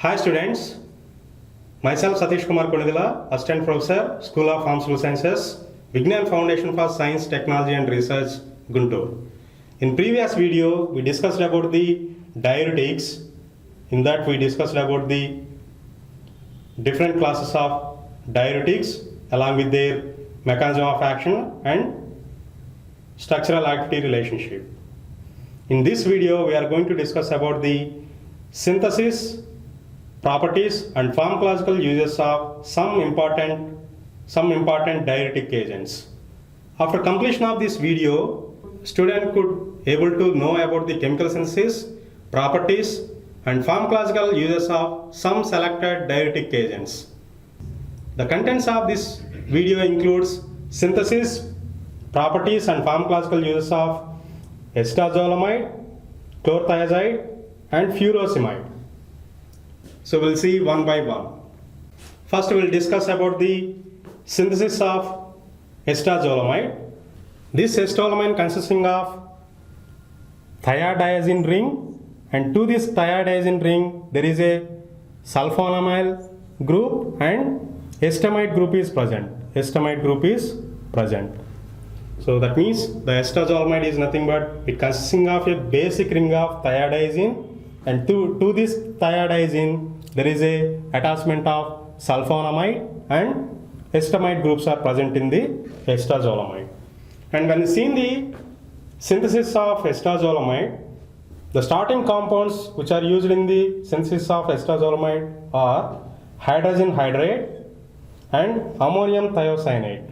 Hi students, myself Satish Kumar Konidila, Assistant Professor, School of Pharmaceutical Sciences, Vignan Foundation for Science, Technology and Research, Guntur. In previous video, we discussed about the diuretics. In that we discussed about the different classes of diuretics along with their mechanism of action and structural activity relationship. In this video, we are going to discuss about the synthesis, properties and pharmacological uses of some important diuretic agents. After completion of this video, student could able to know about the chemical synthesis, properties and pharmacological uses of some selected diuretic agents. The contents of this video includes synthesis, properties and pharmacological uses of acetazolamide, chlorothiazide and furosemide. So we'll see one by one. First we'll discuss about the synthesis of acetazolamide. This acetazolamide consisting of thiodiazine ring, and to this thiodiazine ring there is a sulfonamide group and acetamide group is present. So that means the acetazolamide is nothing but it consisting of a basic ring of thiodiazine, and to this thiodiazine there is a attachment of sulfonamide and acetamide groups are present in the acetazolamide. And when you see the synthesis of acetazolamide, the starting compounds which are used in the synthesis of acetazolamide are hydrogen hydrate and ammonium thiocyanate.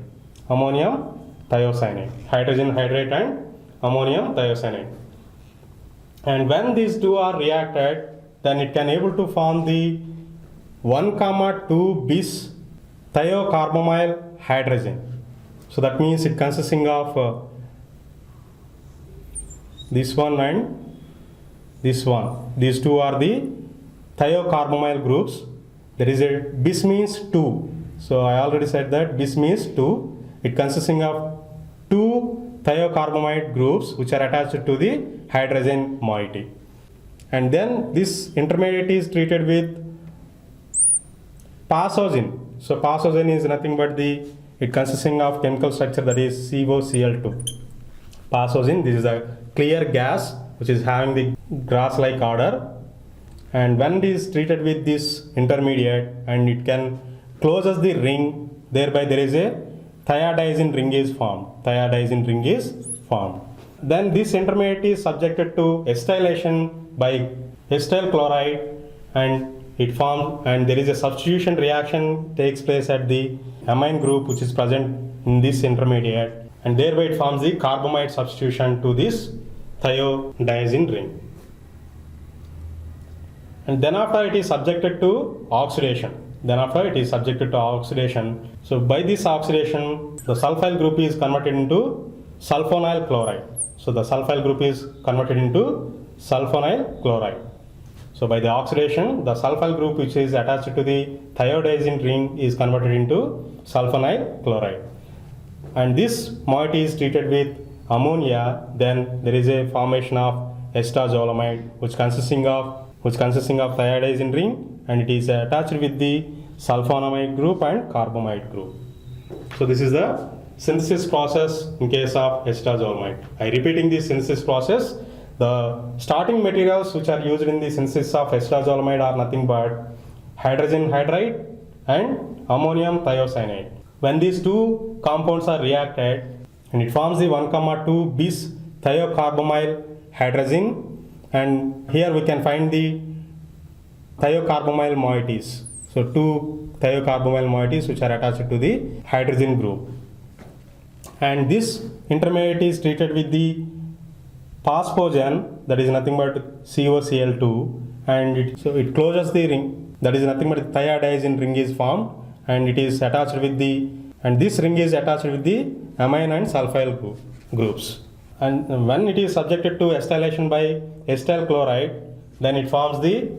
Hydrogen hydrate and ammonium thiocyanate. And when these two are reacted, then it can able to form the 1,2 bis thiocarbamyl hydrogen. So that means it consisting of this one and this one. These two are the thiocarbamyl groups. There is a bis means 2. So I already said that bis means 2. It consisting of 2 thiocarbamide groups which are attached to the hydrogen moiety. And then this intermediate is treated with pasozine. So pasozine is nothing but it consisting of chemical structure that is COCl2. Pasozine, this is a clear gas which is having the grass-like odor, and when it is treated with this intermediate and it can closes the ring, thereby there is a thiodiazine ring is formed. Then this intermediate is subjected to acetylation by acetyl chloride and it forms, and there is a substitution reaction takes place at the amine group which is present in this intermediate, and thereby it forms the carbamide substitution to this thiodiazine ring. And then after it is subjected to oxidation. So by this oxidation, the sulfyl group is converted into sulfonyl chloride. So the sulfyl group is converted into sulfonyl chloride. So by the oxidation, the sulfyl group which is attached to the thiodiazine ring is converted into sulfonyl chloride. And this moiety is treated with ammonia. Then there is a formation of acetazolamide which consisting of thiodiazine ring, and it is attached with the sulfonamide group and carbamide group. So this is the synthesis process in case of acetazolamide. I repeating the synthesis process. The starting materials which are used in the synthesis of acetazolamide are nothing but hydrogen hydrate and ammonium thiocyanate. When these two compounds are reacted, and it forms the 1,2 bis thiocarbamyl hydrogen, and here we can find the thiocarbamyl moieties. So 2 thiocarbamyl moieties which are attached to the hydrogen group. And this intermediate is treated with the phosphogen, that is nothing but COCl2, and it closes the ring, that is nothing but thiodiazine ring is formed, and it is attached with this ring is attached with the amine and sulfyl groups. And when it is subjected to acetylation by acetyl chloride, then it forms the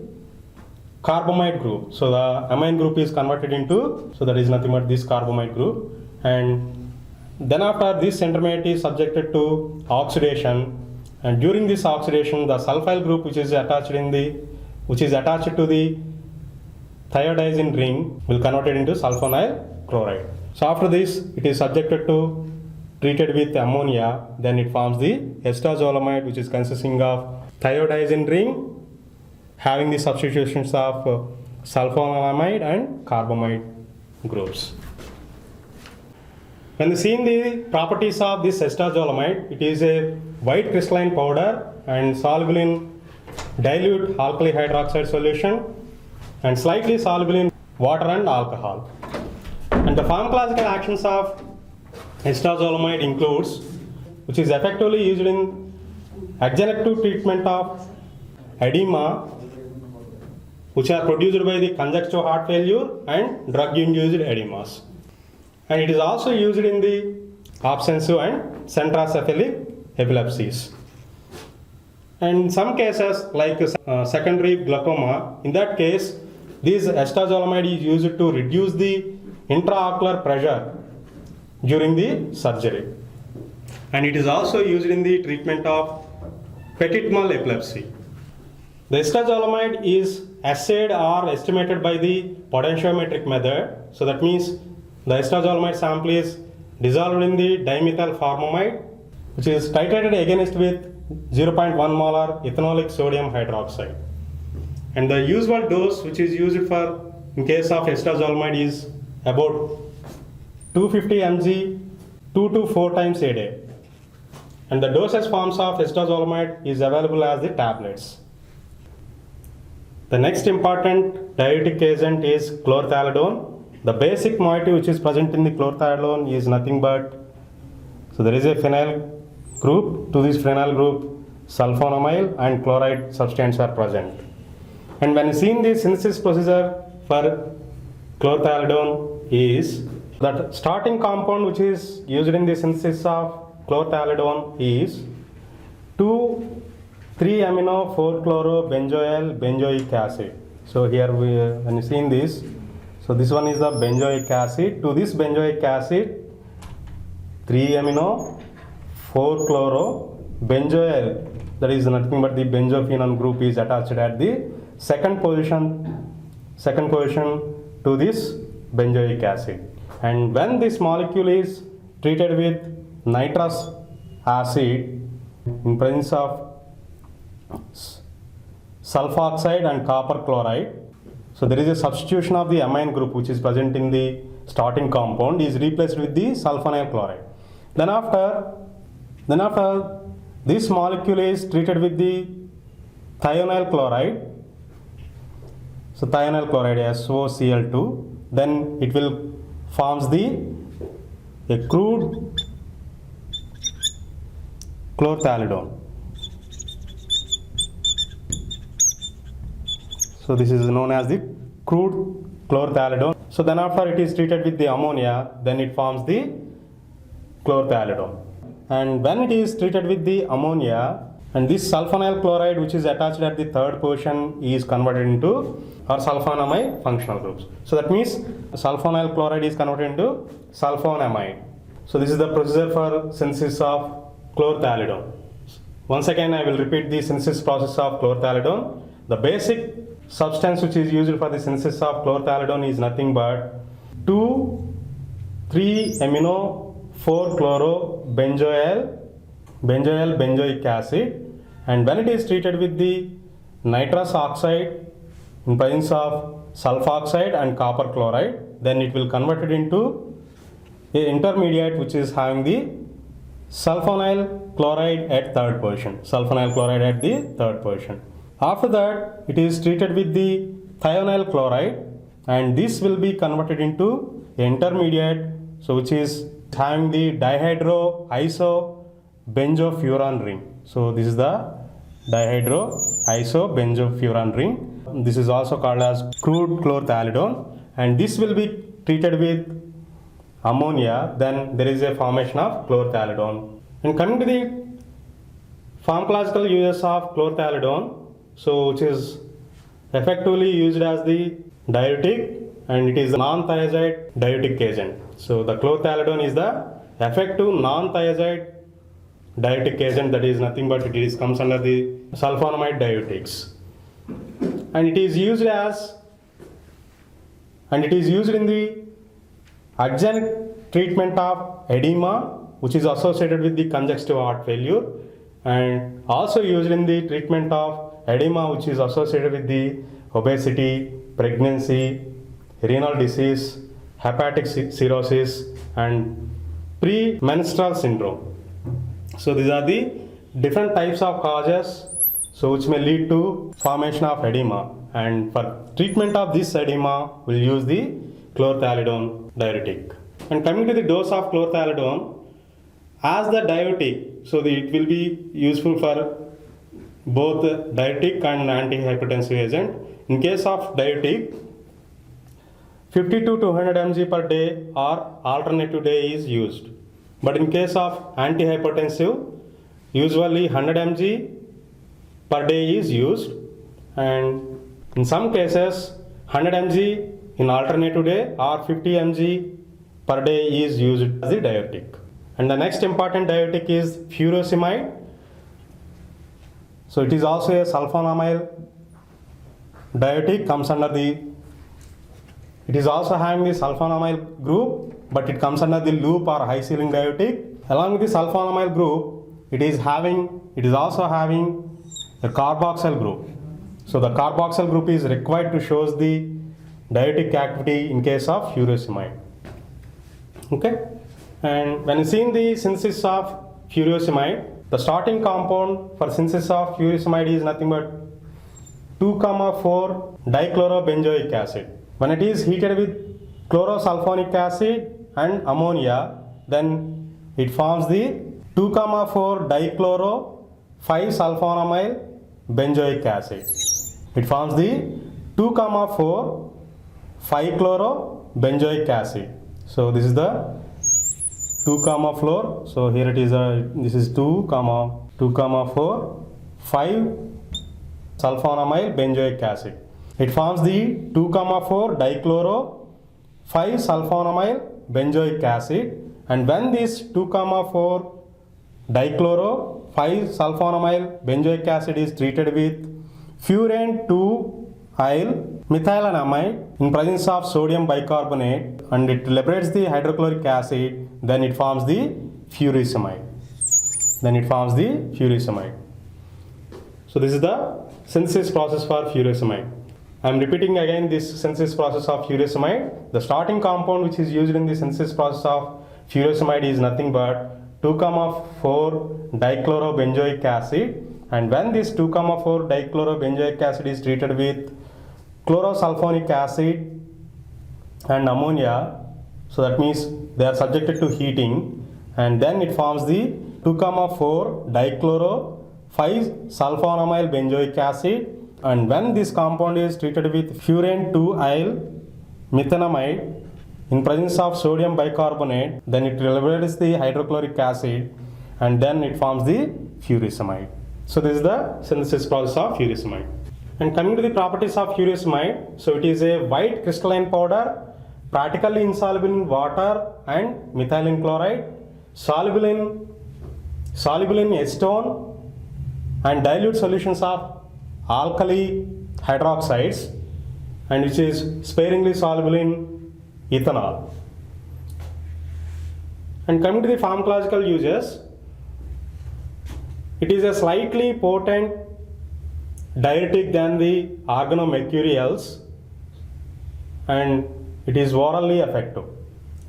carbamide group. So the amine group is converted into, so that is nothing but this carbamide group. And then after this intermediate is subjected to oxidation, and during this oxidation the sulfyl group which is attached to the thiodizine ring will convert it into sulfonyl chloride. So after this, it is subjected to treated with ammonia, then it forms the estazolamide, which is consisting of thiodizine ring having the substitutions of sulfonamide and carbamide groups. When seeing the properties of this estazolamide, it is a white crystalline powder and soluble in dilute alkali hydroxide solution and slightly soluble in water and alcohol. And the pharmacological actions of estazolamide includes, which is effectively used in adjunctive treatment of edema, which are produced by the congestive heart failure and drug-induced edemas. And it is also used in the obstructive and centrocephalic epilepsies. And in some cases, like secondary glaucoma, in that case, this estazolamide is used to reduce the intraocular pressure during the surgery. And it is also used in the treatment of petit mal epilepsy. The estazolamide is assayed or estimated by the potentiometric method. So that means the estazolamide sample is dissolved in the dimethyl formamide, which is titrated against with 0.1 molar ethanolic sodium hydroxide. And the usual dose which is used for in case of estazolamide is about 250 mg 2 to 4 times a day. And the dosage forms of estazolamide is available as the tablets. The next important diuretic agent is chlorthalidone. The basic moiety which is present in the chlorthalidone is nothing but, so there is a phenyl group. To this phenyl group, sulfonamide and chloride substance are present. And when seen the synthesis procedure for chlorthalidone is that starting compound which is used in the synthesis of chlorthalidone is 2,3-amino-4-chloro-benzoyl benzoic acid. So here when you see this, so this one is the benzoic acid. To this benzoic acid, 3-amino-4-chloro-benzoyl, that is nothing but the benzophenone group is attached at the second position to this benzoic acid. And when this molecule is treated with nitrous acid in presence of sulfoxide and copper chloride, so there is a substitution of the amine group which is present in the starting compound is replaced with the sulfonyl chloride. Then after this molecule is treated with the thionyl chloride, so thionyl chloride SOCl2, then it will forms a crude chlorthalidone. So this is known as the crude chlorthalidone. So then after it is treated with the ammonia, then it forms the chlorthalidone. And when it is treated with the ammonia, and this sulfonyl chloride which is attached at the third position is converted into or sulfonamide functional groups. So that means sulfonyl chloride is converted into sulfonamide. So this is the procedure for synthesis of chlorthalidone. Once again I will repeat the synthesis process of chlorthalidone. The basic substance which is used for the synthesis of chlorthalidone is nothing but 2,3-amino-4-chloro-benzoyl benzoic acid, and when it is treated with the nitrous oxide in presence of sulfoxide and copper chloride, then it will convert it into a intermediate which is having the sulfonyl chloride at third position. After that, it is treated with the thionyl chloride, and this will be converted into a intermediate, so which is having the dihydroisobenzofuran ring. So this is the dihydroisobenzofuran ring. This is also called as crude chlorthalidone, and this will be treated with ammonia, then there is a formation of chlorthalidone. And coming to the pharmacological uses of chlorthalidone, so which is effectively used as the diuretic, and it is a non-thiazide diuretic agent. So the chlorthalidone is the effective non-thiazide diuretic agent, that is nothing but it comes under the sulfonamide diuretics. And it is used as and it is used in the adjunct treatment of edema, which is associated with the congestive heart failure, and also used in the treatment of edema which is associated with the obesity, pregnancy, renal disease, hepatic cirrhosis, and premenstrual syndrome. So these are the different types of causes so which may lead to formation of edema, and for treatment of this edema we'll use the chlorthalidone diuretic. And coming to the dose of chlorthalidone, as the diuretic, so it will be useful for both diuretic and antihypertensive agent. In case of diuretic, 50 to 200 mg per day or alternative day is used. But in case of antihypertensive, usually 100 mg per day is used, and in some cases 100 mg in alternative day or 50 mg per day is used as the diuretic. And the next important diuretic is furosemide. So it is also a sulfonamide diuretic, comes under the, it is also having the sulfonamide group, but it comes under the loop or high ceiling diuretic. Along with the sulfonamide group, it is also having a carboxyl group. So the carboxyl group is required to show the diuretic activity in case of furosemide. Okay, and when you see in the synthesis of furosemide, the starting compound for synthesis of furosemide is nothing but 2,4 dichlorobenzoic acid. When it is heated with chlorosulfonic acid and ammonia, then it forms the 2,4 dichloro 5-sulfonamyl benzoic acid. It forms the 2,4 5-chloro benzoic acid. So this is the 2,4. So here it is this is 2,4 5-sulfonamyl benzoic acid. It forms the 2,4 dichloro 5-sulfonamyl benzoic acid, and when this 2,4 dichloro 5-sulfonamyl benzoic acid is treated with furan 2-yl methylenamide in presence of sodium bicarbonate, and it liberates the hydrochloric acid, then it forms the furosemide. So this is the synthesis process for furosemide. I am repeating again this synthesis process of furosemide. The starting compound which is used in the synthesis process of furosemide is nothing but 2,4 dichlorobenzoic acid, and when this 2,4 dichlorobenzoic acid is treated with chlorosulfonic acid and ammonia, so that means they are subjected to heating, and then it forms the 2,4 dichloro 5-sulfonamyl benzoic acid, and when this compound is treated with furan 2-yl methylenamide in presence of sodium bicarbonate, then it liberates the hydrochloric acid, and then it forms the furosemide. So this is the synthesis process of furosemide. And coming to the properties of furosemide, so it is a white crystalline powder, practically insoluble in water and methylene chloride, soluble in acetone and dilute solutions of alkali hydroxides, and which is sparingly soluble in ethanol. And coming to the pharmacological uses, it is a slightly potent diuretic than the organomercurials, and it is orally effective.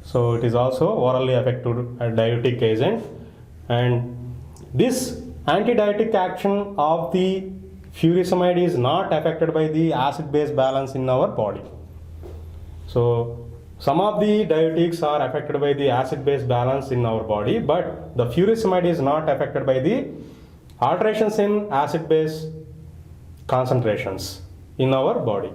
So it is also orally effective diuretic agent, and this antidiuretic action of the furosemide is not affected by the acid-base balance in our body. So some of the diuretics are affected by the acid-base balance in our body, but the furosemide is not affected by the alterations in acid-base concentrations in our body.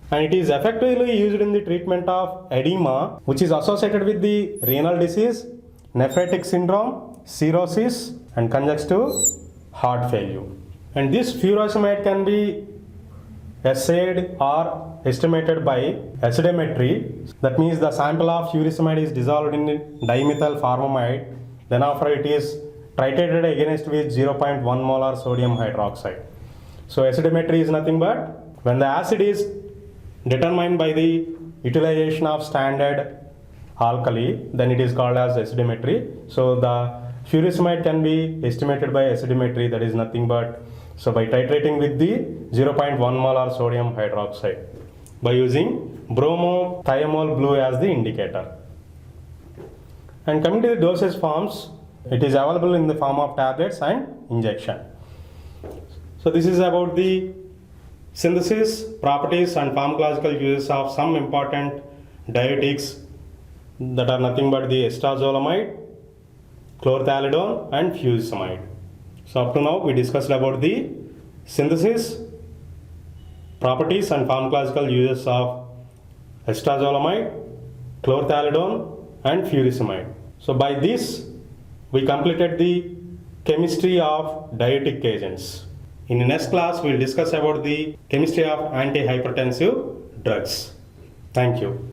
And it is effectively used in the treatment of edema, which is associated with the renal disease, nephrotic syndrome, cirrhosis, and congestive heart failure. And this furosemide can be assayed or estimated by acidometry. That means the sample of furosemide is dissolved in dimethyl formamide, then after it is titrated against with 0.1 molar sodium hydroxide. So acidometry is nothing but when the acid is determined by the utilization of standard alkali, then it is called as acidometry. So the furosemide can be estimated by acidometry, that is nothing but, so by titrating with the 0.1 molar sodium hydroxide by using bromothiamol blue as the indicator. And coming to the dosage forms, it is available in the form of tablets and injection. So this is about the synthesis, properties and pharmacological uses of some important diuretics that are nothing but the acetazolamide, chlorthalidone and furosemide. So up to now we discussed about the synthesis, properties and pharmacological uses of acetazolamide, chlorthalidone and furosemide. So by this we completed the chemistry of diuretic agents. In the next class we will discuss about the chemistry of antihypertensive drugs. Thank you.